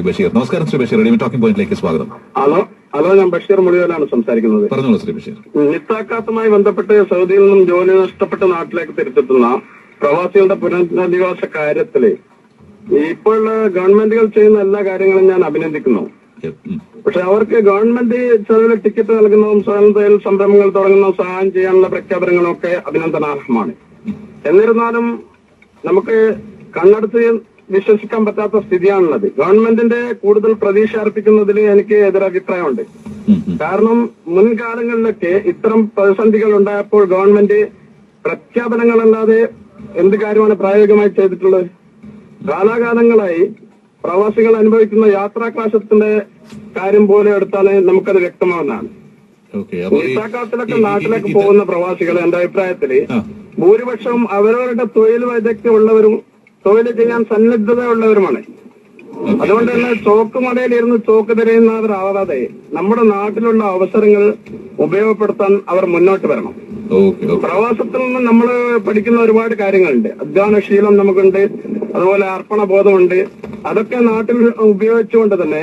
ബഷീർ. നമസ്കാരം Shri Basheer, radio talking പോയിന്റിലേക്ക് സ്വാഗതം. ഹലോ, ഞാൻ ബഷീർ മുളിയോലാണ് സംസാരിക്കുന്നത്. പറഞ്ഞോളൂ ശ്രീ ബഷീർ. നിത്താക്കാത്തുമായി ബന്ധപ്പെട്ട് സൗദിയിൽ നിന്നും ജോലി നഷ്ടപ്പെട്ട് നാട്ടിലേക്ക് തിരിച്ചെത്തുന്ന പ്രവാസികളുടെ പുനരധിവാസ കാര്യത്തില് ഇപ്പോഴുള്ള ഗവൺമെന്റുകൾ ചെയ്യുന്ന എല്ലാ കാര്യങ്ങളും ഞാൻ അഭിനന്ദിക്കുന്നു. പക്ഷെ അവർക്ക് ഗവൺമെന്റ് ചെലവിൽ ടിക്കറ്റ് നൽകുന്നതും സ്വയം തൊഴിൽ സംരംഭങ്ങൾ തുടങ്ങുന്നതും സഹായം ചെയ്യാനുള്ള പ്രഖ്യാപനങ്ങളും ഒക്കെ അഭിനന്ദനാർഹമാണ്. എന്നിരുന്നാലും നമുക്ക് കണ്ണടച്ച് വിശ്വസിക്കാൻ പറ്റാത്ത സ്ഥിതിയാണുള്ളത്. ഗവൺമെന്റിന്റെ കൂടുതൽ പ്രതീക്ഷ അർപ്പിക്കുന്നതിൽ എനിക്ക് എതിരഭിപ്രായമുണ്ട്. കാരണം മുൻകാലങ്ങളിലൊക്കെ ഇത്തരം പ്രതിസന്ധികൾ ഉണ്ടായപ്പോൾ ഗവൺമെന്റ് പ്രഖ്യാപനങ്ങളല്ലാതെ എന്ത് കാര്യമാണ് പ്രായോഗികമായി ചെയ്തിട്ടുള്ളത്? കാലാകാലങ്ങളായി പ്രവാസികൾ അനുഭവിക്കുന്ന യാത്രാക്ലേശത്തിന്റെ കാര്യം പോലെ എടുത്താൽ നമുക്കത് വ്യക്തമാവുന്നതാണ്. നിത്താക്കാലത്തിലൊക്കെ നാട്ടിലേക്ക് പോകുന്ന പ്രവാസികൾ എന്റെ അഭിപ്രായത്തില് ഭൂരിപക്ഷവും അവരവരുടെ തൊഴിൽ വൈദഗ്ധ്യം ഉള്ളവരും തൊഴിൽ ചെയ്യാൻ സന്നദ്ധതയുള്ളവരുമാണ്. അതുകൊണ്ട് തന്നെ ചോക്കുമലയിലിരുന്ന് ചോക്ക് തിരയുന്നവരാവാതെ നമ്മുടെ നാട്ടിലുള്ള അവസരങ്ങൾ ഉപയോഗപ്പെടുത്താൻ അവർ മുന്നോട്ട് വരണം. പ്രവാസത്തിൽ നിന്ന് നമ്മൾ പഠിക്കുന്ന ഒരുപാട് കാര്യങ്ങളുണ്ട്. അധ്വാനശീലം നമുക്കുണ്ട്, അതുപോലെ അർപ്പണബോധമുണ്ട്. അതൊക്കെ നാട്ടിൽ ഉപയോഗിച്ചുകൊണ്ട് തന്നെ